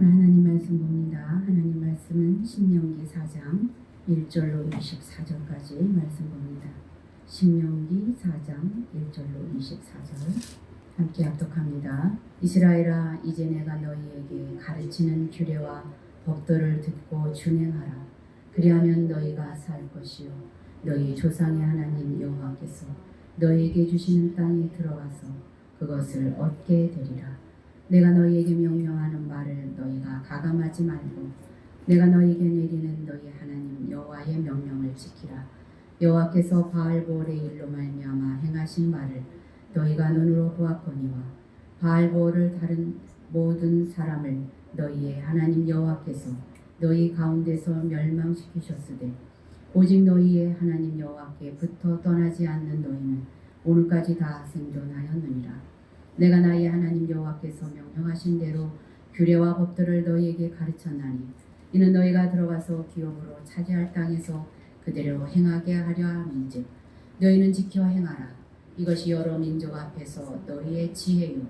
오늘 하나님 말씀 봅니다. 하나님 말씀은 신명기 4장 1절로 24절까지 말씀 봅니다. 신명기 4장 1절로 24절 함께 합독합니다. 이스라엘아, 이제 내가 너희에게 가르치는 규례와 법도를 듣고 준행하라. 그리하면 너희가 살 것이요 너희 조상의 하나님 여호와께서 너희에게 주시는 땅에 들어가서 그것을 얻게 되리라. 내가 너희에게 명령하는 말을 너희가 가감하지 말고 내가 너희에게 내리는 너희 하나님 여호와의 명령을 지키라. 여호와께서 바알보올의 일로 말미암아 행하신 말을 너희가 눈으로 보았거니와 바알보올을 다른 모든 사람을 너희의 하나님 여호와께서 너희 가운데서 멸망시키셨으되 오직 너희의 하나님 여호와께 붙어 떠나지 않는 너희는 오늘까지 다 생존하였느니라. 내가 나의 하나님 여호와께서 명령하신 대로 규례와 법도를 너희에게 가르쳤나니 이는 너희가 들어가서 기업으로 차지할 땅에서 그대로 행하게 하려 함인즉 너희는 지켜 행하라. 이것이 여러 민족 앞에서 너희의 지혜요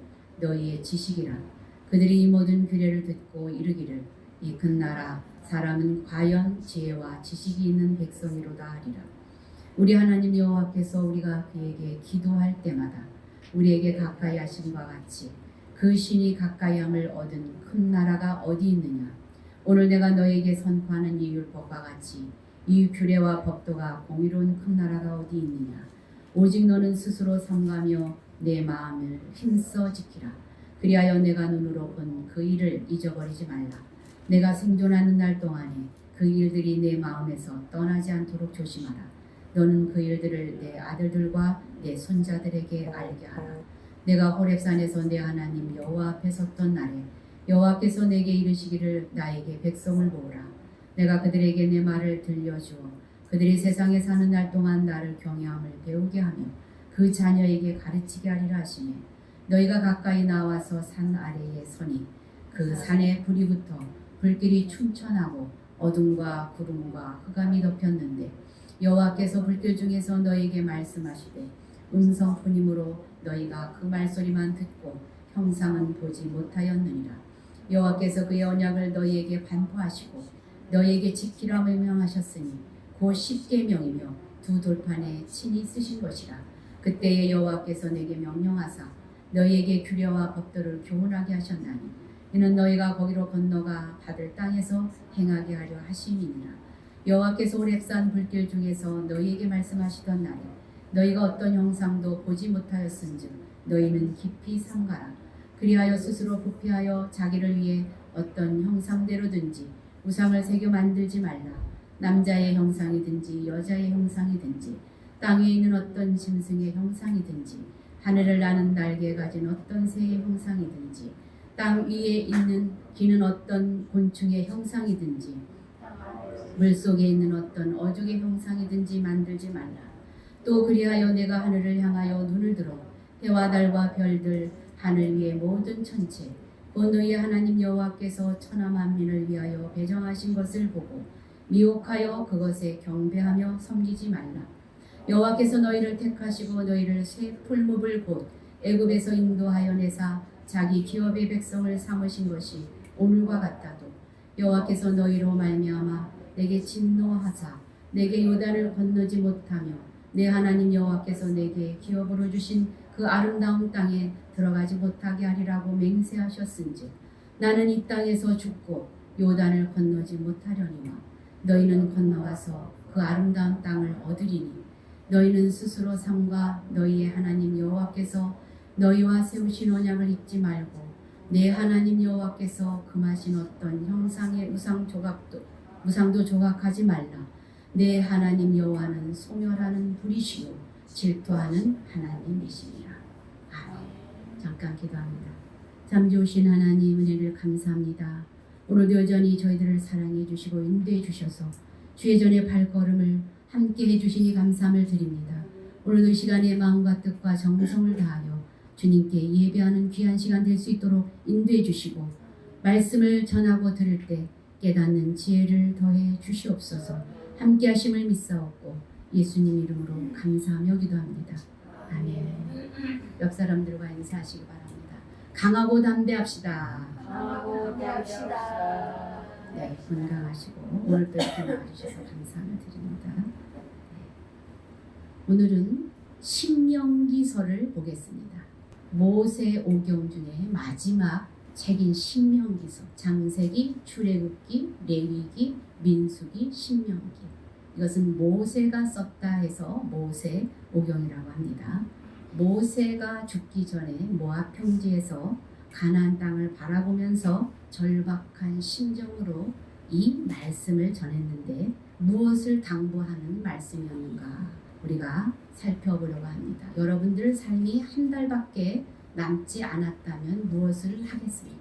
너희의 지식이라. 그들이 이 모든 규례를 듣고 이르기를 이 큰 나라 사람은 과연 지혜와 지식이 있는 백성이로다 하리라. 우리 하나님 여호와께서 우리가 그에게 기도할 때마다 우리에게 가까이 하심과 같이 그 신이 가까이함을 얻은 큰 나라가 어디 있느냐. 오늘 내가 너에게 선포하는 이 율법과 같이 이 규례와 법도가 공의로운 큰 나라가 어디 있느냐. 오직 너는 스스로 삼가며 내 마음을 힘써 지키라. 그리하여 내가 눈으로 본 그 일을 잊어버리지 말라. 내가 생존하는 날 동안에 그 일들이 내 마음에서 떠나지 않도록 조심하라. 너는 그 일들을 내 아들들과 내 손자들에게 알게 하라. 내가 호렙산에서 내 하나님 여호와 앞에 섰던 날에 여호와께서 내게 이르시기를 나에게 백성을 모으라. 내가 그들에게 내 말을 들려주어 그들이 세상에 사는 날 동안 나를 경외함을 배우게 하며 그 자녀에게 가르치게 하리라 하시매 너희가 가까이 나와서 산 아래에 서니 그 산에 불이 붙어 불길이 춘천하고 어둠과 구름과 흑암이 덮였는데 여호와께서 불길 중에서 너희에게 말씀하시되 음성뿐이므로 너희가 그 말소리만 듣고 형상은 보지 못하였느니라. 여호와께서 그의 언약을 너희에게 반포하시고 너희에게 지키라 명령하셨으니 곧 십계명이며 두 돌판에 친히 쓰신 것이라. 그때에 여호와께서 내게 명령하사 너희에게 규례와 법도를 교훈하게 하셨나니 이는 너희가 거기로 건너가 받을 땅에서 행하게 하려 하심이니라. 여호와께서 호렙산 불길 중에서 너희에게 말씀하시던 날에 너희가 어떤 형상도 보지 못하였은즉 너희는 깊이 삼가라. 그리하여 스스로 부패하여 자기를 위해 어떤 형상대로든지 우상을 새겨 만들지 말라. 남자의 형상이든지 여자의 형상이든지 땅에 있는 어떤 짐승의 형상이든지 하늘을 나는 날개 가진 어떤 새의 형상이든지 땅 위에 있는 기는 어떤 곤충의 형상이든지 물속에 있는 어떤 어족의 형상이든지 만들지 말라. 또 그리하여 내가 하늘을 향하여 눈을 들어 해와 달과 별들 하늘 위의 모든 천체 곧 너희 하나님 여호와께서 천하 만민을 위하여 배정하신 것을 보고 미혹하여 그것에 경배하며 섬기지 말라. 여호와께서 너희를 택하시고 너희를 새 풀무불 곧 애굽에서 인도하여 내사 자기 기업의 백성을 삼으신 것이 오늘과 같다도 여호와께서 너희로 말미암아 내게 진노하사 내게 요단을 건너지 못하며 내 하나님 여호와께서 내게 기업으로 주신 그 아름다운 땅에 들어가지 못하게 하리라고 맹세하셨은즉 나는 이 땅에서 죽고 요단을 건너지 못하려니와 너희는 건너가서 그 아름다운 땅을 얻으리니 너희는 스스로 삼가 너희의 하나님 여호와께서 너희와 세우신 언약을 잊지 말고 내 하나님 여호와께서 금하신 어떤 형상의 우상도 조각하지 말라. 내 하나님 여호와는 소멸하는 불이시요 질투하는 하나님이시니라. 아멘. 잠깐 기도합니다. 참 좋으신 하나님 은혜를 감사합니다. 오늘도 여전히 저희들을 사랑해 주시고 인도해 주셔서 주의 전의 발걸음을 함께 해주시니 감사함을 드립니다. 오늘도 이 시간에 마음과 뜻과 정성을 다하여 주님께 예배하는 귀한 시간 될 수 있도록 인도해 주시고 말씀을 전하고 들을 때 깨닫는 지혜를 더해 주시옵소서. 함께 하심을 믿사옵고 예수님 이름으로 감사하며 기도합니다. 아멘. 옆 사람들과 인사하시기 바랍니다. 강하고 담대합시다. 하고자 합시다. 네, 건강하시고 오늘도 이렇게 나와주셔서 감사를 드립니다. 네. 오늘은 신명기서를 보겠습니다. 모세오경 중에 마지막 책인 신명기서, 창세기, 출애굽기, 레위기, 민수기, 신명기. 이것은 모세가 썼다 해서 모세오경이라고 합니다. 모세가 죽기 전에 모압 평지에서 가나안 땅을 바라보면서 절박한 심정으로 이 말씀을 전했는데 무엇을 당부하는 말씀이었는가 우리가 살펴보려고 합니다. 여러분들 삶이 한 달밖에 남지 않았다면 무엇을 하겠습니까?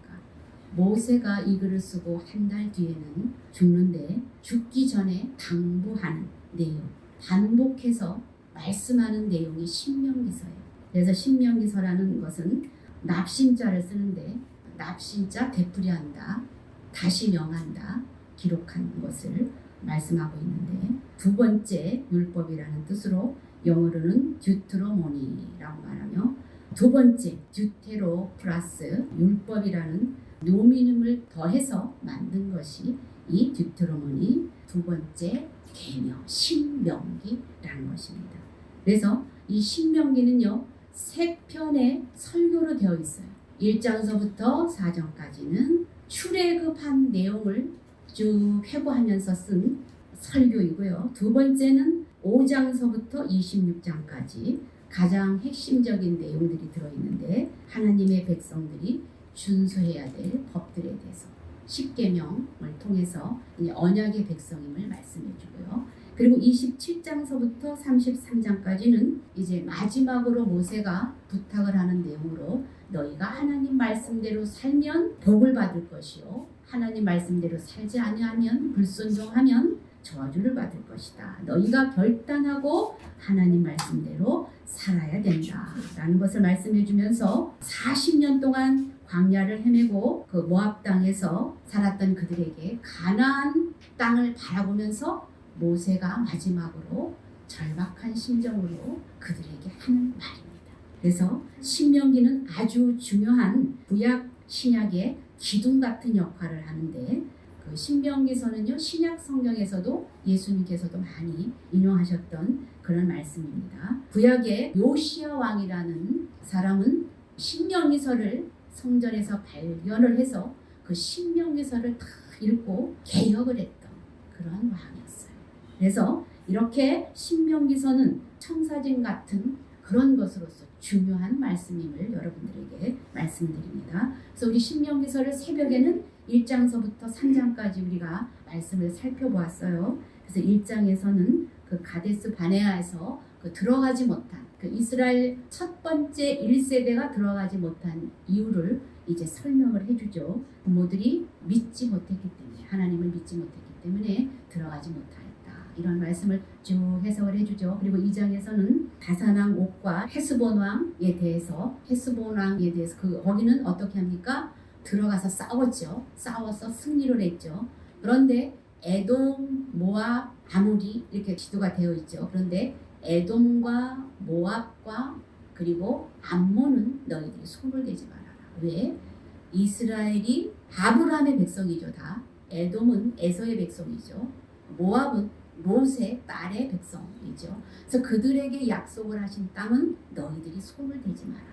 모세가 이 글을 쓰고 한 달 뒤에는 죽는데 죽기 전에 당부하는 내용, 반복해서 말씀하는 내용이 신명기서예요. 그래서 신명기서라는 것은 납신자를 쓰는데 납신자 되풀이한다, 다시 명한다, 기록한 것을 말씀하고 있는데 두 번째 율법이라는 뜻으로 영어로는 듀트로모니라고 말하며 두 번째 듀테로 플러스 율법이라는 노미눔을 더해서 만든 것이 이 듀트로모니 두 번째 계명 신명기라는 것입니다. 그래서 이 신명기는요 세 편의 설교로 되어 있어요. 1장서부터 4장까지는 출애굽한 내용을 쭉 회고하면서 쓴 설교이고요. 두 번째는 5장서부터 26장까지 가장 핵심적인 내용들이 들어있는데 하나님의 백성들이 준수해야 될 법들에 대해서 십계명을 통해서 언약의 백성임을 말씀해 주고요. 그리고 27장서부터 33장까지는 이제 마지막으로 모세가 부탁을 하는 내용으로 너희가 하나님 말씀대로 살면 복을 받을 것이요 하나님 말씀대로 살지 아니하면 불순종하면 저주를 받을 것이다. 너희가 결단하고 하나님 말씀대로 살아야 된다라는 것을 말씀해 주면서 40년 동안 광야를 헤매고 그 모압 땅에서 살았던 그들에게 가나안 땅을 바라보면서 모세가 마지막으로 절박한 심정으로 그들에게 하는 말입니다. 그래서 신명기는 아주 중요한 구약 신약의 기둥 같은 역할을 하는데 그 신명기서는요 신약 성경에서도 예수님께서도 많이 인용하셨던 그런 말씀입니다. 구약의 요시야 왕이라는 사람은 신명기서를 성전에서 발견을 해서 그 신명기서를 다 읽고 개혁을 했던 그런 왕이었어요. 그래서 이렇게 신명기서는 청사진 같은 그런 것으로서 중요한 말씀임을 여러분들에게 말씀드립니다. 그래서 우리 신명기서를 새벽에는 1장서부터 3장까지 우리가 말씀을 살펴보았어요. 그래서 1장에서는 그 가데스 바네아에서 그 들어가지 못한 그 이스라엘 첫 번째 1세대가 들어가지 못한 이유를 이제 설명을 해주죠. 부모들이 믿지 못했기 때문에 하나님을 믿지 못했기 때문에 들어가지 못하였다. 이런 말씀을 쭉 해석을 해주죠. 그리고 2장에서는 다산왕 옥과 헤스본 왕에 대해서 거기는 어떻게 합니까? 들어가서 싸웠죠. 싸워서 승리를 했죠. 그런데 에돔, 모압, 아모리 이렇게 지도가 되어 있죠. 그런데 에돔과 모압과 그리고 암몬은 너희들이 손을 대지 말아라. 왜? 이스라엘이 아브라함의 백성이죠. 다. 에돔은 에서의 백성이죠. 모압은 모세 딸의 백성이죠. 그래서 그들에게 약속을 하신 땅은 너희들이 손을 대지 말아라.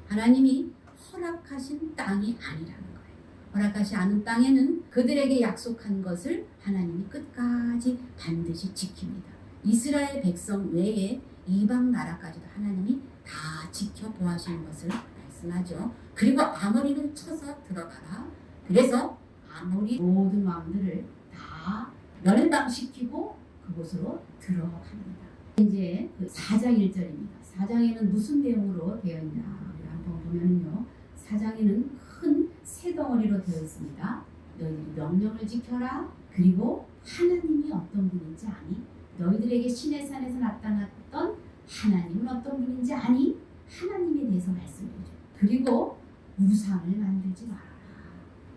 하나님이 허락하신 땅이 아니라는 거예요. 허락하지 않은 땅에는 그들에게 약속한 것을 하나님이 끝까지 반드시 지킵니다. 이스라엘 백성 외에 이방 나라까지도 하나님이 다 지켜보아시는 것을 말씀하죠. 그리고 아모리는 쳐서 들어가라. 그래서 아모리 모든 왕들을 다 멸망시키고 그곳으로 들어갑니다. 이제 그 4장 1절입니다. 4장에는 무슨 내용으로 되어 있나 우리 한번 보면요. 4장에는 큰 새 덩어리로 되어 있습니다. 너희들이 명령을 지켜라. 그리고 하나님이 어떤 분인지 아니? 너희들에게 시내산에서 나타났던 하나님은 어떤 분인지 아니? 하나님에 대해서 말씀해줘. 그리고 우상을 만들지 말아라.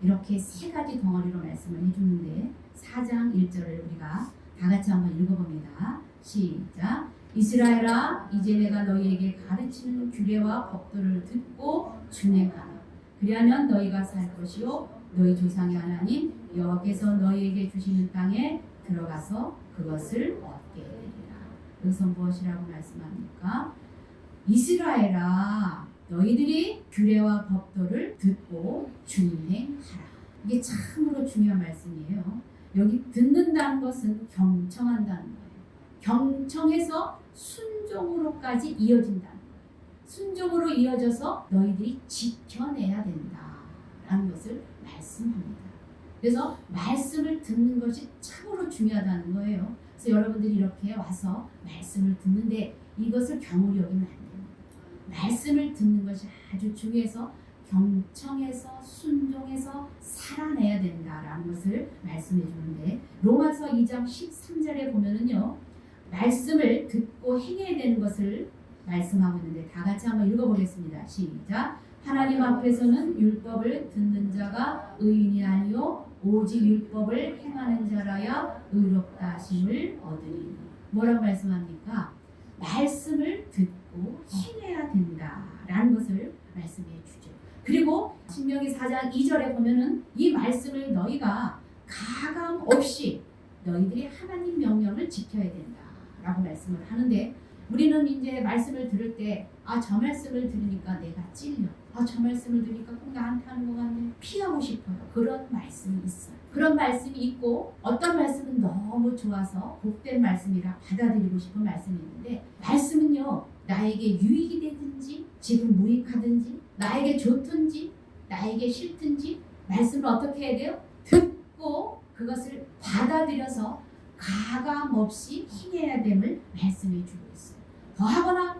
이렇게 세 가지 덩어리로 말씀을 해주는데 4장 1절을 우리가 다 같이 한번 읽어봅니다. 시작. 이스라엘아 이제 내가 너희에게 가르치는 규례와 법도를 듣고 준행하라. 그리하면 너희가 살 것이요 너희 조상의 하나님 여호와께서 너희에게 주시는 땅에 들어가서 그것을 얻게 되리라. 여기서 무엇이라고 말씀합니까? 이스라엘아 너희들이 규례와 법도를 듣고 준행하라. 이게 참으로 중요한 말씀이에요. 여기 듣는다는 것은 경청한다는 거예요. 경청해서 순종으로까지 이어진다는 거예요. 순종으로 이어져서 너희들이 지켜내야 된다라는 것을 말씀합니다. 그래서 말씀을 듣는 것이 참으로 중요하다는 거예요. 그래서 여러분들이 이렇게 와서 말씀을 듣는데 이것을 경홀히 여기면 안 됩니다. 말씀을 듣는 것이 아주 중요해서 경청해서 순종해서 살아내야 된다라는 것을 말씀해 주는데 로마서 2장 13절에 보면은요. 말씀을 듣고 행해야 되는 것을 말씀하고 있는데 다 같이 한번 읽어보겠습니다. 시작. 하나님 앞에서는 율법을 듣는 자가 의인이 아니요 오직 율법을 행하는 자라야 의롭다 하심을 얻으리니. 뭐라고 말씀합니까? 말씀을 듣고 행해야 된다라는 것을 말씀해 주죠. 그리고 신명기 4장 2절에 보면은 이 말씀을 너희가 가감 없이 너희들이 하나님 명령을 지켜야 된다라고 말씀을 하는데 우리는 이제 말씀을 들을 때 저 말씀을 들으니까 내가 찔려. 저 말씀을 들으니까 꼭 나한테 하는 것 같네. 피하고 싶어요. 그런 말씀이 있어요. 그런 말씀이 있고 어떤 말씀은 너무 좋아서 복된 말씀이라 받아들이고 싶은 말씀이 있는데 말씀은요. 나에게 유익이 되든지 지금 무익하든지 나에게 좋든지 나에게 싫든지 말씀을 어떻게 해야 돼요? 듣고 그것을 받아들여서 가감 없이 행해야 됨을 말씀해 주고 있어요. 더하거나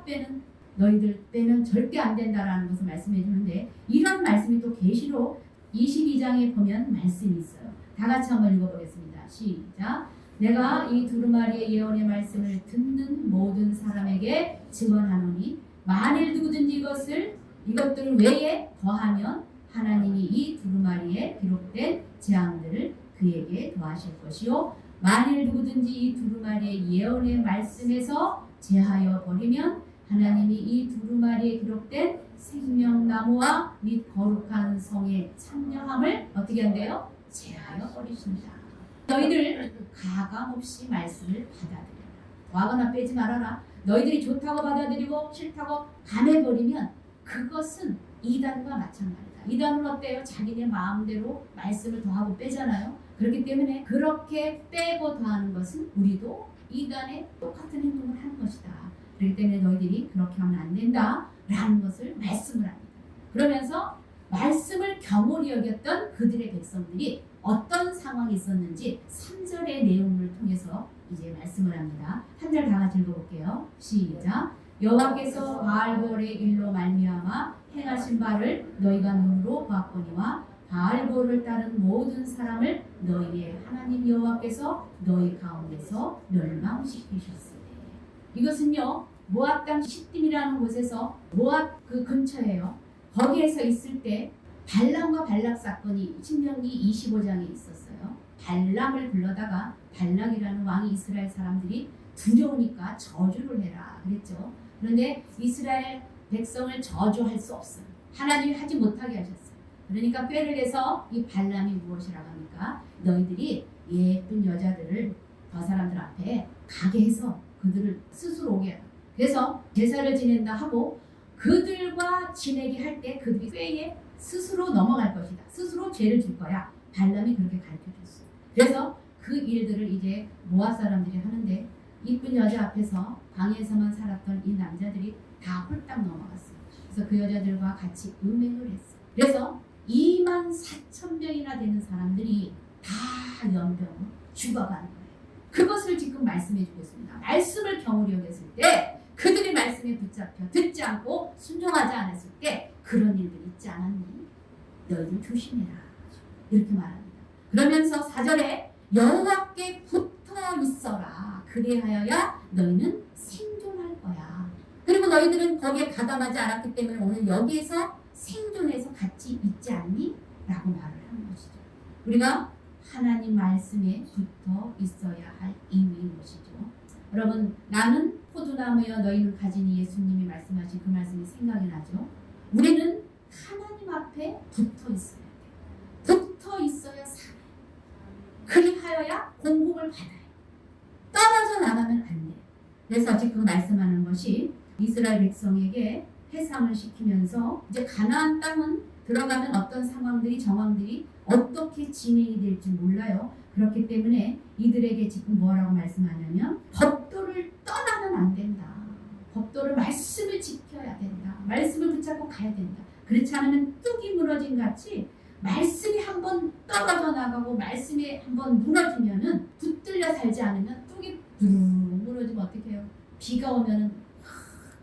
너희들 빼면 절대 안 된다라는 것을 말씀해 주는데 이런 말씀이 또 계시록 22장에 보면 말씀이 있어요. 다 같이 한번 읽어보겠습니다. 시작. 내가 이 두루마리의 예언의 말씀을 듣는 모든 사람에게 증언하노니 만일 누구든지 이것들 외에 더하면 하나님이 이 두루마리에 기록된 재앙들을 그에게 더하실 것이요 만일 누구든지 이 두루마리의 예언의 말씀에서 제하여 버리면 하나님이 이 두루마리에 기록된 생명나무와 및 거룩한 성의 참여함을 어떻게 한대요? 제하여 버리신다. 너희들 가감없이 말씀을 받아들여라. 더하거나 빼지 말아라. 너희들이 좋다고 받아들이고 싫다고 감해버리면 그것은 이단과 마찬가지다. 이단은 어때요? 자기네 마음대로 말씀을 더하고 빼잖아요. 그렇기 때문에 그렇게 빼고 더하는 것은 우리도 이단의 똑같은 행동을 하는 것이다. 그렇기 때문에 너희들이 그렇게 하면 안 된다라는 것을 말씀을 합니다. 그러면서 말씀을 경홀히 여겼던 그들의 백성들이 어떤 상황이 있었는지 3절의 내용을 통해서 이제 말씀을 합니다. 한 절 다 같이 읽어볼게요. 시작. 여호와께서 바알볼의 일로 말미암아 행하신 바를 너희가 눈으로 보았거니와 바알볼을 따른 모든 사람을 너희의 하나님 여호와께서 너희 가운데서 멸망시키셨으니. 이것은요 모압 땅 시딤이라는 곳에서 모압 그 근처예요. 거기에서 있을 때 발람과 발락 사건이 신명기 25장에 있었어요. 발람을 불러다가 발락이라는 왕이 이스라엘 사람들이 두려우니까 저주를 해라 그랬죠. 그런데 이스라엘 백성을 저주할 수 없어요. 하나님이 하지 못하게 하셨어요. 그러니까 꾀를 내서 이 발람이 무엇이라고 합니까? 너희들이 예쁜 여자들을 저 사람들 앞에 가게 해서 그들을 스스로 오게 하라. 그래서 제사를 지낸다 하고 그들과 지내게 할 때 그들이 꾀에 스스로 넘어갈 것이다. 스스로 죄를 줄 거야. 발람이 그렇게 가르쳐줬어요. 그래서 그 일들을 이제 모압 사람들이 하는데 이쁜 여자 앞에서 방에서만 살았던 이 남자들이 다 홀딱 넘어갔어요. 그래서 그 여자들과 같이 음행을 했어요. 그래서 24,000명이나 되는 사람들이 다 연병으로 죽어가는 거예요. 그것을 지금 말씀해 주겠습니다. 말씀을 경홀히 여겼을 때 그들이 말씀에 붙잡혀 듣지 않고 순종하지 않았을 때 그런 일들이 있지 않았니? 너희들 조심해라. 이렇게 말합니다. 그러면서 4절에 여호와께 붙어 있어라. 그리하여야 너희는 생존할 거야. 그리고 너희들은 거기에 가담하지 않았기 때문에 오늘 여기에서 생존해서 같이 있지 않니? 라고 말을 하는 것이죠. 우리가 하나님 말씀에 붙어 있어야 할 이유인 것이죠. 여러분 나는 포도나무여 너희는 가지니 예수님이 말씀하신 그 말씀이 생각이 나죠. 우리는 하나님 앞에 붙어 있어야 돼요. 붙어 있어야 살아요. 그리하여야 공급을 받아요. 떨어져 나가면 안 돼요. 그래서 지금 말씀하는 것이 이스라엘 백성에게 해상을 시키면서 이제 가나안 땅은 들어가면 어떤 상황들이 정황들이 어떻게 진행이 될지 몰라요. 그렇기 때문에 이들에게 지금 뭐라고 말씀하냐면 법도를 떠나면 안 된다. 법도를 말씀을 지켜야 된다. 말씀을 붙잡고 가야 된다. 그렇지 않으면 뚝이 무너진 같이 말씀이 한번 떨어져 나가고 말씀이 한번 무너지면은 붙들려 살지 않으면 뚝이 무너지면 어떻게 해요? 비가 오면은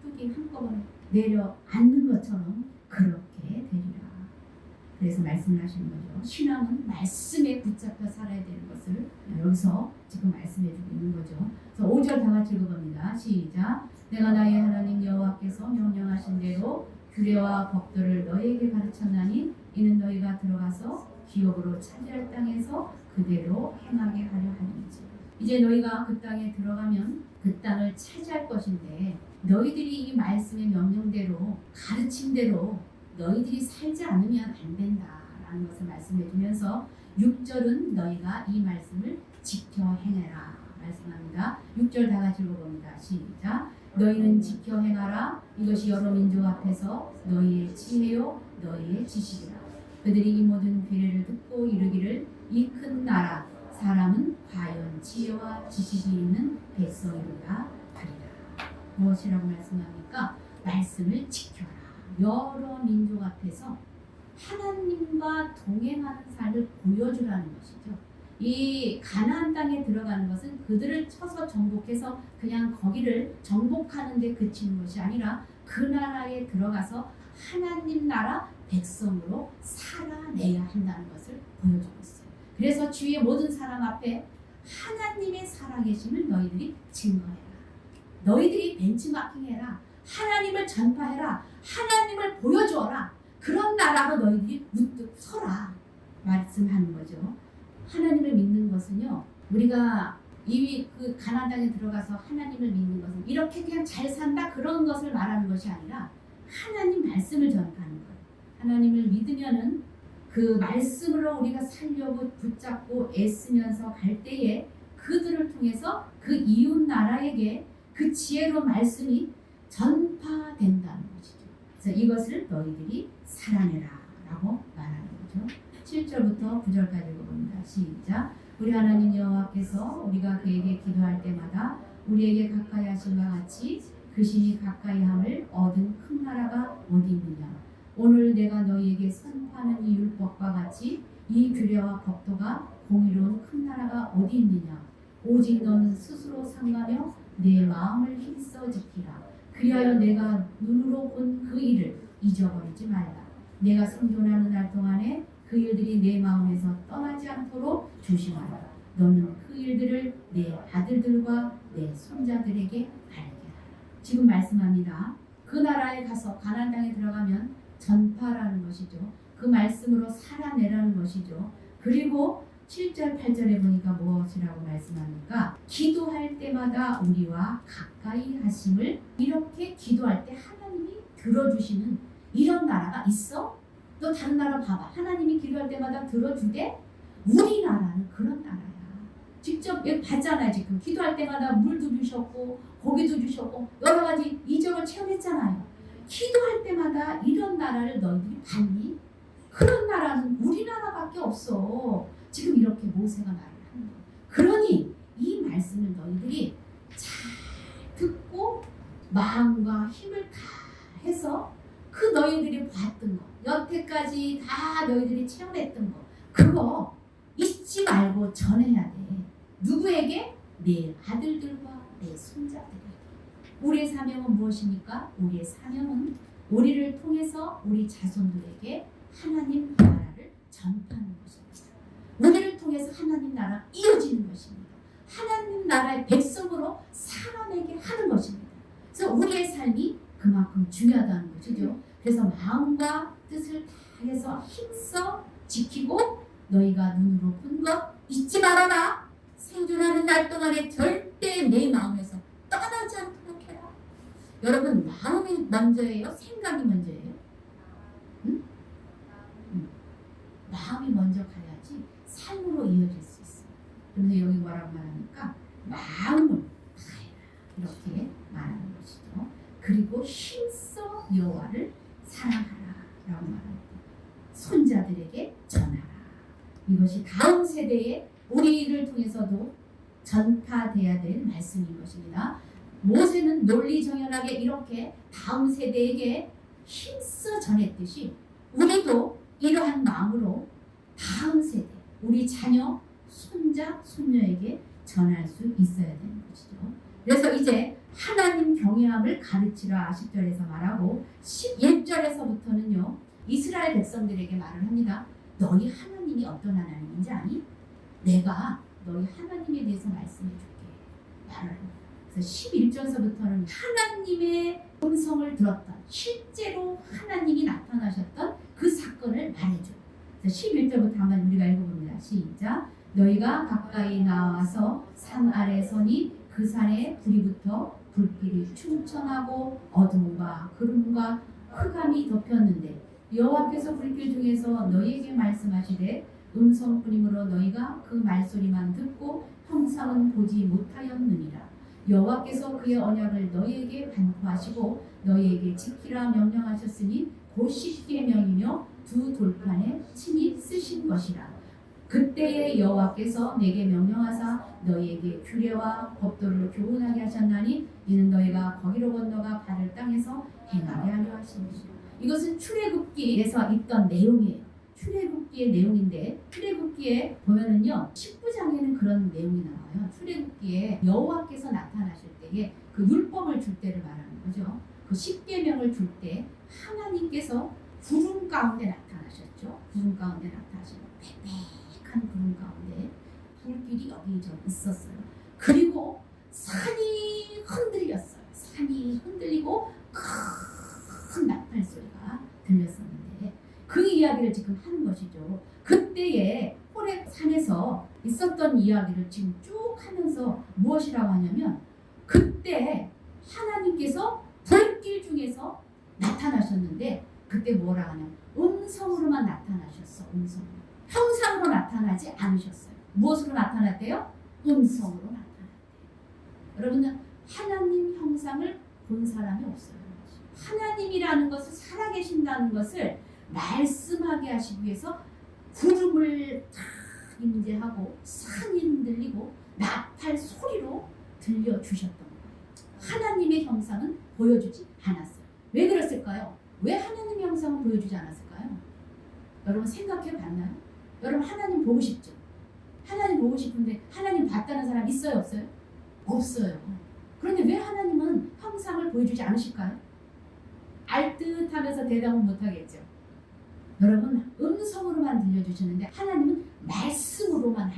뚝이 한꺼번에 내려앉는 것처럼 그렇게 되리라. 그래서 말씀을 하시는 거죠. 신앙은 말씀에 붙잡혀 살아야 되는 것을 여기서 지금 말씀해 주고 있는 거죠. 그래서 5절 다 같이 읽어봅니다. 시작. 내가 나의 하나님 여호와께서 명령하신 대로 규례와 법도를 너희에게 가르쳤나니 이는 너희가 들어가서 기업으로 차지할 땅에서 그대로 행하게 하려 하는지. 이제 너희가 그 땅에 들어가면 그 땅을 차지할 것인데 너희들이 이 말씀의 명령대로 가르침대로 너희들이 살지 않으면 안 된다라는 것을 말씀해 주면서 6절은 너희가 이 말씀을 지켜 행해라 말씀합니다. 6절 다 같이 읽어봅니다. 시작. 너희는 지켜 행하라. 이것이 여러 민족 앞에서 너희의 지혜요 너희의 지식이라. 그들이 이 모든 규례를 듣고 이르기를 이 큰 나라 사람은 과연 지혜와 지식이 있는 백성이로다 하리라. 무엇이라고 말씀합니까? 말씀을 지켜라. 여러 민족 앞에서 하나님과 동행하는 삶을 보여주라는 것이죠. 이 가나안 땅에 들어가는 것은 그들을 쳐서 정복해서 그냥 거기를 정복하는 데 그치는 것이 아니라 그 나라에 들어가서 하나님 나라 백성으로 살아내야 한다는 것을 보여주고 있어요. 그래서 주위의 모든 사람 앞에 하나님의 살아계심을 너희들이 증거해라. 너희들이 벤치마킹해라. 하나님을 전파해라. 하나님을 보여주어라. 그런 나라로 너희들이 우뚝 서라. 말씀하는 거죠. 하나님을 믿는 것은요. 우리가 그 가나안 땅에 들어가서 하나님을 믿는 것은 이렇게 그냥 잘 산다 그런 것을 말하는 것이 아니라 하나님 말씀을 전파하는 거예요. 하나님을 믿으면은 그 말씀으로 우리가 살려고 붙잡고 애쓰면서 갈 때에 그들을 통해서 그 이웃 나라에게 그 지혜로 말씀이 전파된다는 것이죠. 그래서 이것을 너희들이 살아내라 라고 말하는 거죠. 7절부터 9절까지 읽어봅니다. 시작. 우리 하나님 여호와께서 우리가 그에게 기도할 때마다 우리에게 가까이 하신 바 같이 그 신이 가까이 함을 얻은 큰 나라가 어디 있느냐. 오늘 내가 너희에게 선포하는 이 율법과 같이 이 규례와 법도가 공의로운 큰 나라가 어디 있느냐. 오직 너는 스스로 삼가며 내 마음을 힘써 지키라. 그리하여 내가 눈으로 본 그 일을 잊어버리지 말라. 내가 생존하는 날 동안에 그 일들이 내 마음에서 떠나지 않도록 조심하라. 너는 그 일들을 내 아들들과 내 손자들에게 알게 하라. 지금 말씀합니다. 그 나라에 가서 가나안 땅에 들어가면 전파라는 것이죠. 그 말씀으로 살아내라는 것이죠. 그리고 7절 8절에 보니까 무엇이라고 말씀합니까? 기도할 때마다 우리와 가까이 하심을 이렇게 기도할 때 하나님이 들어주시는 이런 나라가 있어? 너 다른 나라 봐봐. 하나님이 기도할 때마다 들어주대? 우리나라는 그런 나라야. 직접 여기 봤잖아요. 지금 기도할 때마다 물도 주셨고 고기도 주셨고 여러 가지 이적을 체험했잖아요. 기도할 때마다 이런 나라를 너희들이 봤니? 그런 나라는 우리나라밖에 없어. 지금 이렇게 모세가 말을 하는 거예요. 그러니 이 말씀을 너희들이 잘 듣고 마음과 힘을 다 해서 그 너희들이 봤던 거, 여태까지 다 너희들이 체험했던 거, 그거 잊지 말고 전해야 돼. 누구에게? 내 아들들과 내 손자들에게. 우리의 사명은 무엇입니까? 우리의 사명은 우리를 통해서 우리 자손들에게 하나님 나라를 전파하는 것입니다. 우리를 통해서 하나님 나라 이어지는 것입니다. 하나님 나라의 백성으로 살아내게 하는 것입니다. 그래서 우리의 삶이 그만큼 중요하다는 것이죠. 그래서 마음과 뜻을 다해서 힘써 지키고 너희가 눈으로 본 것 잊지 말아라. 생존하는 날 동안에 절대 내 마음에서 떠나지 않도록 해라. 여러분 마음이 먼저예요? 생각이 먼저예요? 응? 마음이 먼저 가야지 삶으로 이어질 수 있어요. 그래서 여기 뭐라고 말하니까 마음을 다해라 이렇게 말하는 것이죠. 그리고 힘써 여호와를 사랑하라 라고 말합니다. 손자들에게 전하라. 이것이 다음 세대에 우리를 통해서도 전파돼야 될 말씀인 것입니다. 모세는 논리정연하게 이렇게 다음 세대에게 힘써 전했듯이 우리도 이러한 마음으로 다음 세대, 우리 자녀, 손자, 손녀에게 전할 수 있어야 되는 것이죠. 그래서 이제 하나님 경외함을 가르치라 10절에서 말하고 11절에서부터는요. 이스라엘 백성들에게 말을 합니다. 너희 하나님이 어떤 하나님인지 아니? 내가 너희 하나님에 대해서 말씀해 줄게. 말을 합니다. 그래서 11절서부터는 하나님의 음성을 들었던 실제로 하나님이 나타나셨던 그 사건을 말해줘. 11절부터 한번 우리가 읽어봅니다. 시작. 너희가 가까이 나와서 산 아래 서니 그 산에 불이 붙어 불길이 충천하고 어둠과 구름과 흑암이 덮였는데 여호와께서 불길 중에서 너희에게 말씀하시되 음성뿐이므로 너희가 그 말소리만 듣고 형상은 보지 못하였느니라. 여호와께서 그의 언약을 너희에게 반포하시고 너희에게 지키라 명령하셨으니 곧 십계명이며 두 돌판에 친히 쓰신 것이라. 그때에 여호와께서 내게 명령하사 너희에게 규례와 법도를 교훈하게 하셨나니 이는 너희가 거기로 건너가 발을 땅에서 행하게 하려 하시니라. 이것은 출애굽기에서 있던 내용이에요. 출애굽기의 내용인데 출애굽기에 보면은요 19장에는 그런 내용이 나와요. 출애굽기에 여호와께서 나타나실 때에 그 율법을 줄 때를 말하는 거죠. 그 십계명을 줄 때 하나님께서 구름 가운데 나타나셨죠. 구름 가운데 나타나시고 빽빽한 구름 가운데 불길이 여기저기 있었어요. 그리고 산이 흔들렸어요. 산이 흔들리고 큰 나팔 소리가 들렸었는데 그 이야기를 지금 하는 것이죠. 그때에 호렙 산에서 있었던 이야기를 지금 쭉 하면서 무엇이라고 하냐면 그때 하나님께서 불길 중에서 나타나셨는데 그때 뭐라 하냐면 음성으로만 나타나셨어. 음성으로. 형상으로 나타나지 않으셨어요. 무엇으로 나타났대요? 음성으로 나타났대요. 여러분은 하나님 형상을 본 사람이 없어요. 하나님이라는 것을 살아계신다는 것을 말씀하게 하시기 위해서 구름을 다 임재하고 산이 흔들리고 나팔 소리로 들려주셨던 거예요. 하나님의 형상은 보여주지 않았어요. 왜 그랬을까요? 왜 하나님의 형상을 보여주지 않았을까요? 여러분 생각해 봤나요? 여러분 하나님 보고 싶죠? 하나님 보고 싶은데 하나님 봤다는 사람 있어요? 없어요? 없어요. 그런데 왜 하나님은 형상을 보여주지 않으실까요? 알듯 하면서 대답은 못하겠죠. 여러분 음성으로만 들려주시는데 하나님은 말씀으로만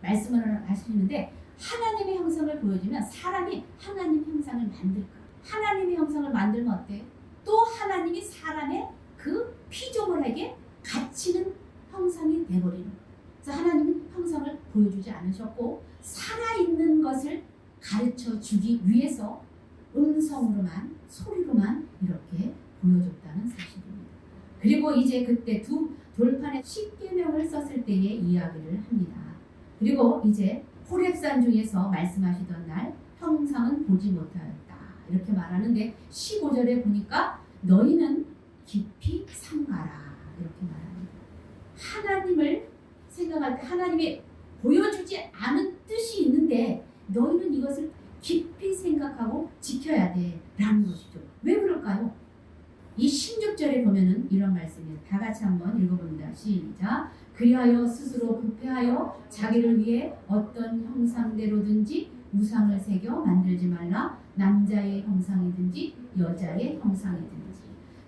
말씀으로만 하시는데 하나님의 형상을 보여주면 사람이 하나님 형상을 만들까? 하나님의 형상을 만들면 어때요? 또 하나님이 사람의 그 피조물에게 갇히는 형상이 되어버리는 거예요. 그래서 하나님은 형상을 보여주지 않으셨고 살아있는 것을 가르쳐 주기 위해서 음성으로만 소리로만 이렇게 보여줬다는 사실입니다. 그리고 이제 그때 두 돌판에 십계명을 썼을 때의 이야기를 합니다. 그리고 이제 호렙산 중에서 말씀하시던 날 형상은 보지 못하였다 이렇게 말하는데 15절에 보니까 너희는 깊이 삼가라 이렇게 말합니다. 하나님을 생각할 때 하나님이 보여주지 않은 뜻이 있는데 너희는 이것을 깊이 생각하고 지켜야 돼 라는 것이죠. 왜 그럴까요? 이 16절에 보면은 이런 말씀이에요. 다 같이 한번 읽어봅니다. 시작. 그리하여 스스로 부패하여 자기를 위해 어떤 형상대로든지 우상을 새겨 만들지 말라. 남자의 형상이든지 여자의 형상이든지.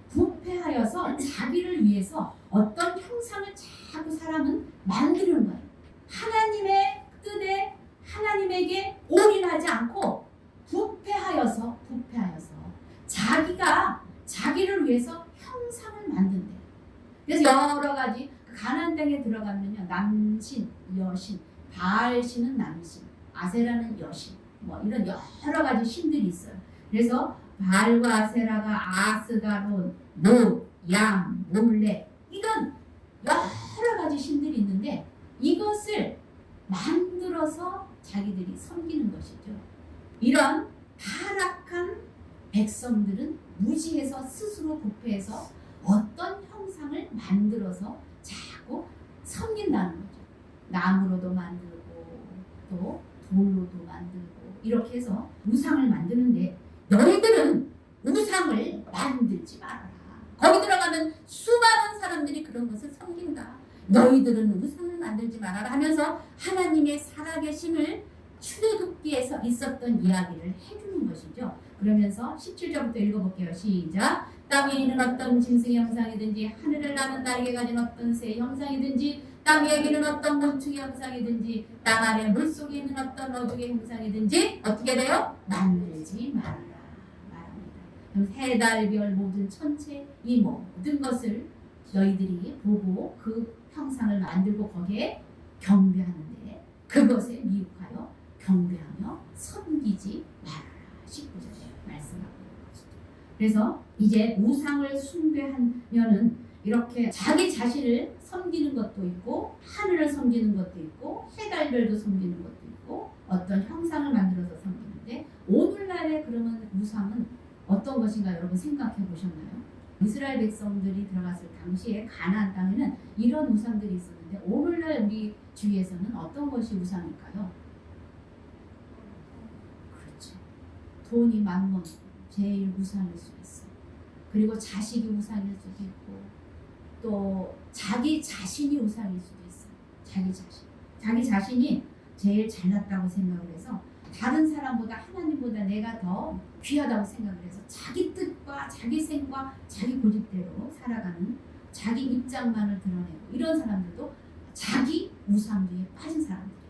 부패하여서 자기를 위해서 어떤 형상을 자꾸 사람은 만드는 거예요. 하나님의 뜻에 하나님에게 올인하지 않고 부패하여서 자기를 위해서 형상을 만든대요. 그래서 여러 가지 가나안 땅에 들어가면요 남신, 여신, 바알신은 남신, 아세라는 여신, 뭐 이런 여러 가지 신들이 있어요. 그래서 바알과 아세라가 아스가론, 모, 양, 몰레 이런 여러 가지 가지 신들이 있는데 이것을 만들어서 자기들이 섬기는 것이죠. 이런 타락한 백성들은 무지해서 스스로 부패해서 어떤 형상을 만들어서 자꾸 섬긴다는 거죠. 나무로도 만들고 또 돌로도 만들고 이렇게 해서 우상을 만드는데 너희들은 우상을 만들지 말아라. 거기 들어가면 수많은 사람들이 그런 것을 섬긴다. 너희들은 우상을 만들지 말아라 하면서 하나님의 살아계심을 출애굽기에서 있었던 이야기를 해주는 것이죠. 그러면서 17절부터 읽어볼게요. 시작. 땅 위에 있는 어떤 짐승의 형상이든지 하늘을 나는 날개 가진 어떤 새의 형상이든지 땅 위에 있는 어떤 곤충의 형상이든지 땅 아래 물속에 있는 어떤 어족의 형상이든지 어떻게 돼요? 만들지 말아라 말합니다. 그럼 해, 달, 별 모든 천체 이 모든 것을 너희들이 보고 그 형상을 만들고 거기에 경배하는데 그것에 미혹하여 경배하며 섬기지 말아라. 19절에 말씀하고 있는 것이죠. 그래서 이제 우상을 숭배하면은 이렇게 자기 자신을 섬기는 것도 있고 하늘을 섬기는 것도 있고 해달별도 섬기는 것도 있고 어떤 형상을 만들어서 섬기는데 오늘날의 그러면 우상은 어떤 것인가 여러분 생각해 보셨나요? 이스라엘 백성들이 들어갔을 당시에 가나안 땅에는 이런 우상들이 있었는데 오늘날 우리 주위에서는 어떤 것이 우상일까요? 그렇죠. 돈이 만몬 제일 우상일 수 있어요. 그리고 자식이 우상일 수도 있고 또 자기 자신이 우상일 수도 있어요. 자기 자신이 제일 잘났다고 생각을 해서 다른 사람보다 하나님보다 내가 더 귀하다고 생각을 해서 자기 뜻과 자기 생과 자기 고집대로 살아가는 자기 입장만을 드러내고 이런 사람들도 자기 우상주의에 빠진 사람들이에요.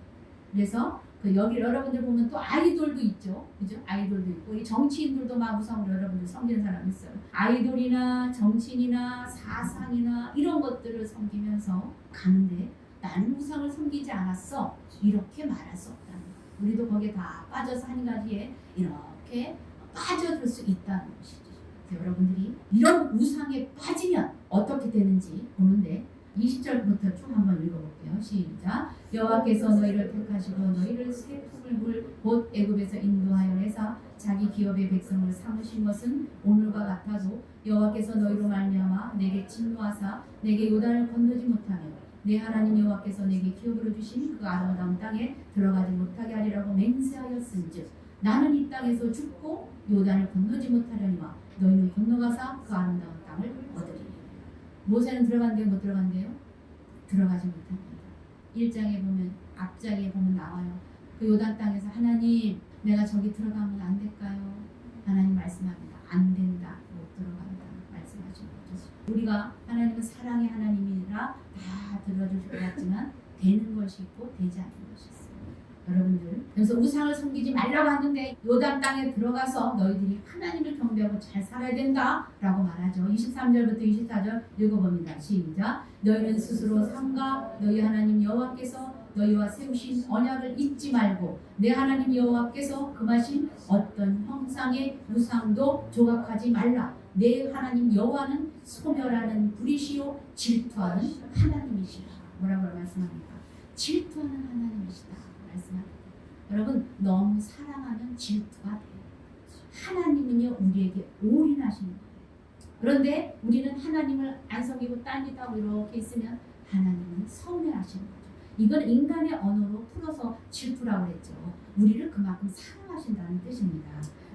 그래서 여기 여러분들 보면 또 아이돌도 있죠. 그죠? 아이돌도 있고 이 정치인들도 막 우상으로 여러분들 섬기는 사람이 있어요. 아이돌이나 정치인이나 사상이나 이런 것들을 섬기면서 가는데 나는 우상을 섬기지 않았어. 이렇게 말할 수 없다는 거예요. 우리도 거기에 다 빠져서 한 가지에 이렇게 빠져들 수 있다는 것이죠. 여러분들이 이런 우상에 빠지면 어떻게 되는지 보는데 20절부터 쭉 한번 읽어볼게요. 시작. 여호와께서 너희를 택하시고 너희를 새 품을 물 곧 애굽에서 인도하여 내사 자기 기업의 백성을 삼으신 것은 오늘과 같아도 여호와께서 너희로 말미암아 내게 진노하사 내게 요단을 건너지 못하며 내 하나님 여호와께서 내게 기업으로 주신 그 아름다운 땅에 들어가지 못하게 하리라고 맹세하였은즉 나는 이 땅에서 죽고 요단을 건너지 못하려니와 너희는 건너가사 그 아름다운 땅을 얻으리니. 모세는 들어간대요? 못 들어간대요? 들어가지 못합니다. 1장에 보면 앞장에 보면 나와요. 그 요단 땅에서 하나님 내가 저기 들어가면 안 될까요? 하나님 말씀합니다. 안 된다. 못 들어간다. 말씀하시는 거죠. 우리가 하나님은 사랑의 하나님이라 다 들어줄 것 같지만 되는 것이 있고 되지 않는 것이 있어요. 여러분들 그래서 우상을 섬기지 말라고 하는데 요단 땅에 들어가서 너희들이 하나님을 경배하고 잘 살아야 된다라고 말하죠. 23절부터 24절 읽어봅니다. 시작. 너희는 스스로 삼가 너희 하나님 여호와께서 너희와 세우신 언약을 잊지 말고 내 하나님 여호와께서 금하신 어떤 형상의 우상도 조각하지 말라. 내 하나님 여호와는 소멸하는 불이시요 질투하는 하나님이시라. 뭐라고 말씀합니까? 질투하는 하나님이시다 말씀합니다. 여러분 너무 사랑하면 질투가 돼요. 하나님은요 우리에게 올인하시는 거예요. 그런데 우리는 하나님을 안 섬기고 딴짓 하고 이렇게 있으면 하나님은 서운해하시는 거죠. 이건 인간의 언어로 풀어서 질투라고 했죠. 우리를 그만큼 사랑하신다는 뜻입니다.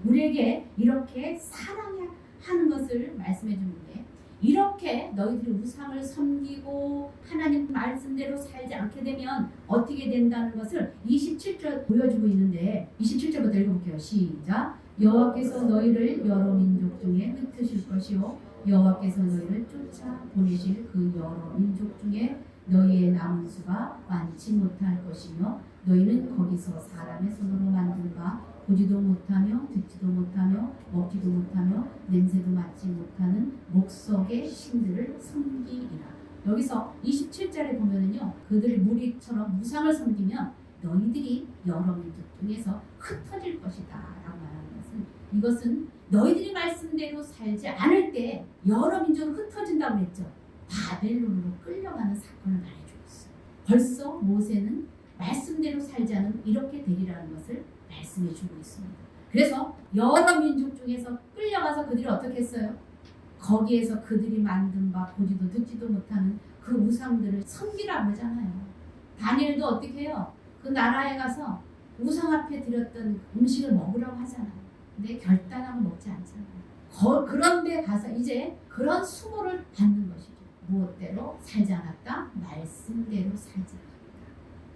우리에게 이렇게 사랑하는 것을 말씀해 주는데 이렇게 너희들이 우상을 섬기고 하나님 말씀대로 살지 않게 되면 어떻게 된다는 것을 27절 보여주고 있는데 27절부터 읽어볼게요. 시작. 여호와께서 너희를 여러 민족 중에 흩으실 것이요 여호와께서 너희를 쫓아 보내실 그 여러 민족 중에 너희의 남은 수가 많지 못할 것이며 너희는 거기서 사람의 손으로 만든 바 보지도 못하며 듣지도 못하며 먹지도 못하며 냄새도 맡지 못하는 목석의 신들을 섬기리라. 여기서 27절에 보면은요 그들이 무리처럼 우상을 섬기면 너희들이 여러 민족 중에서 흩어질 것이다 라고 말하는 것은 이것은 너희들이 말씀대로 살지 않을 때 여러 민족으로 흩어진다고 했죠. 바벨론으로 끌려가는 사건을 말해줘요. 벌써 모세는 말씀대로 살지 않으면 이렇게 되리라는 것을 말씀해 주고 있습니다. 그래서 여러 민족 중에서 끌려가서 그들이 어떻게 했어요? 거기에서 그들이 만든 바 보지도 듣지도 못하는 그 우상들을 섬기라고 하잖아요. 다니엘도 어떻게 해요? 그 나라에 가서 우상 앞에 드렸던 음식을 먹으라고 하잖아요. 근데 결단하고 먹지 않잖아요. 그런데 가서 이제 그런 수모를 받는 것이죠. 무엇대로 살지 않았다? 말씀대로 살지 않았다.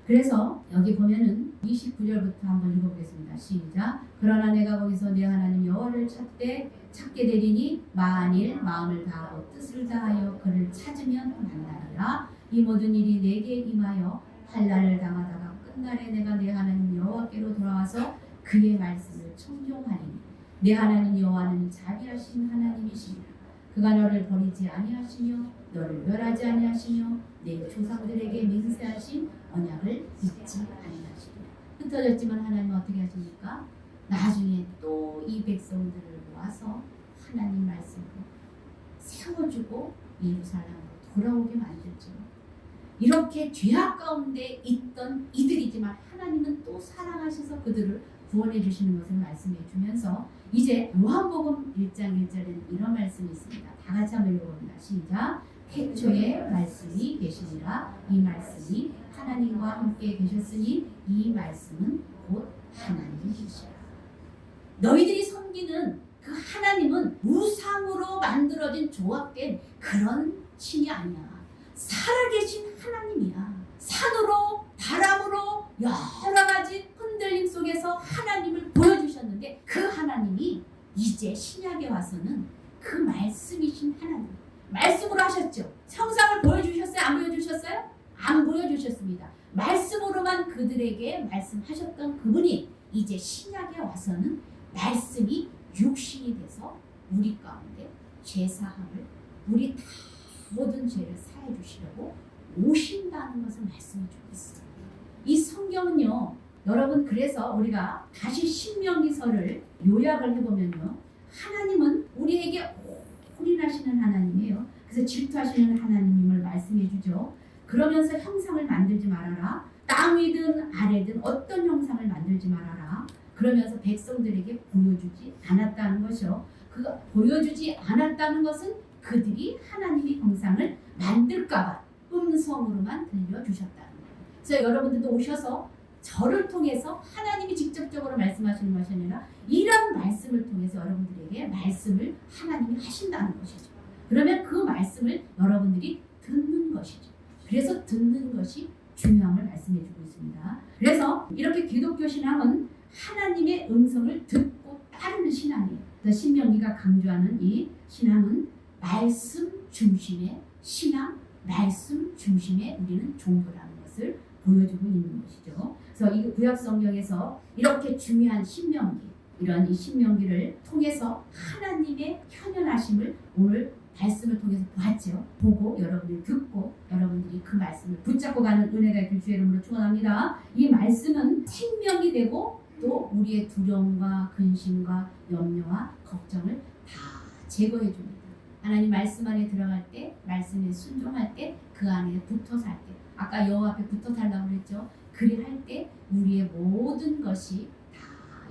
그래서 여기 보면은 29절부터 한번 읽어보겠습니다. 시작. 그러나 내가 거기서 내 하나님 여호와를 찾게 되리니 만일 마음을 다하고 뜻을 다하여 그를 찾으면 만나리라. 이 모든 일이 내게 임하여 환난을 당하다가 끝날에 내가 내 하나님 여호와께로 돌아와서 그의 말씀을 청종하리니 내 하나님 여호와는 자비하신 하나님이시니라. 그가 너를 버리지 아니하시며 너를 멸하지 아니하시며 내 조상들에게 맹세하신 언약을 잊지 아니하시리라. 흩어졌지만 하나님은 어떻게 하십니까? 나중에 또 이 백성들을 모아서 하나님 말씀으로 세워주고 예루살렘으로 돌아오게 만들죠. 이렇게 죄악 가운데 있던 이들이지만 하나님은 또 사랑하셔서 그들을 구원해 주시는 것을 말씀해 주면서 이제 요한복음 1장 1절에는 이런 말씀이 있습니다. 다 같이 한번 읽어봅니다. 시작. 태초에 말씀이 계시니라. 이 말씀이 하나님과 함께 계셨으니 이 말씀은 곧 하나님이시라. 너희들이 섬기는 그 하나님은 우상으로 만들어진 조합된 그런 신이 아니야. 살아계신 하나님이야. 산으로 바람으로 여러 가지 흔들림 속에서 하나님을 보여주셨는데 그 하나님이 이제 신약에 와서는 그 말씀이신 하나님 말씀으로 하셨죠. 형상을 보여주셨어요? 안 보여주셨어요? 안 보여주셨습니다. 말씀으로만 그들에게 말씀하셨던 그분이 이제 신약에 와서는 말씀이 육신이 돼서 우리 가운데 죄사함을 우리 다 모든 죄를 사해 주시려고 오신다는 것을 말씀해 주고 있어요. 이 성경은요, 여러분 그래서 우리가 다시 신명기서를 요약을 해보면요, 하나님은 우리에게 올인하시는 하나님이에요. 그래서 질투하시는 하나님임을 말씀해 주죠. 그러면서 형상을 만들지 말아라. 땅 위든 아래든 어떤 형상을 만들지 말아라. 그러면서 백성들에게 보여주지 않았다는 것이요. 그가 보여주지 않았다는 것은 그들이 하나님의 형상을 만들까봐 음성으로만 들려주셨다는 거예요. 그래서 여러분들도 오셔서 저를 통해서 하나님이 직접적으로 말씀하시는 것이 아니라 이런 말씀을 통해서 여러분들에게 말씀을 하나님이 하신다는 것이죠. 그러면 그 말씀을 여러분들이 듣는 것이죠. 그래서 듣는 것이 중요함을 말씀해 주고 있습니다. 그래서 이렇게 기독교 신앙은 하나님의 음성을 듣고 따르는 신앙이에요. 신명기가 강조하는 이 신앙은 말씀 중심의 신앙, 말씀 중심의 우리는 종교라는 것을 보여주고 있는 것이죠. 그래서 이 구약 성경에서 이렇게 중요한 신명기, 이런 이 신명기를 통해서 하나님의 현현하심을 오늘 말씀을 통해서 보았죠. 보고 여러분들이 듣고 여러분들이 그 말씀을 붙잡고 가는 은혜가 있길 주의 이름으로 축원합니다. 이 말씀은 생명이 되고 또 우리의 두려움과 근심과 염려와 걱정을 다 제거해 줍니다. 하나님 말씀 안에 들어갈 때, 말씀에 순종할 때, 그 안에 붙어 살 때, 아까 여호와 앞에 붙어 살라고 그랬죠. 그리 할 때 우리의 모든 것이 다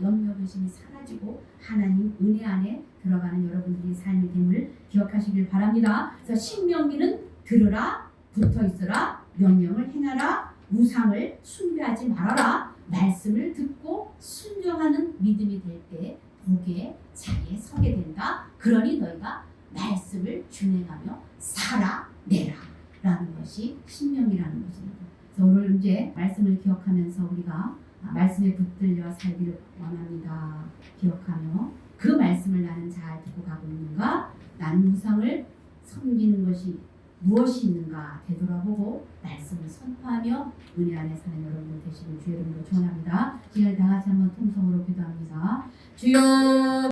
염려 근심이 사라지고 하나님 은혜 안에 들어가는 여러분들의 삶이 됨을 기억하시길 바랍니다. 그래서 신명기는 들으라, 붙어 있으라, 명령을 행하라, 우상을 숭배하지 말아라, 말씀을 듣고 순종하는 믿음이 될 때 복의 자리에 서게 된다. 그러니 너희가 말씀을 준행하며 살아내라 라는 것이 신명이라는 것입니다. 그래서 오늘 이제 말씀을 기억하면서 우리가 말씀에 붙들려 살기를 원합니다. 기억하며 그 말씀을 나는 잘 듣고 가고 있는가? 나는 우상을 섬기는 것이 무엇이 있는가 되돌아보고 말씀을 선포하며 은혜 안에 사는 여러분 되시는 주의 이름으로 축원합니다. 지금 다 같이 한번 통성으로 기도합니다. 주여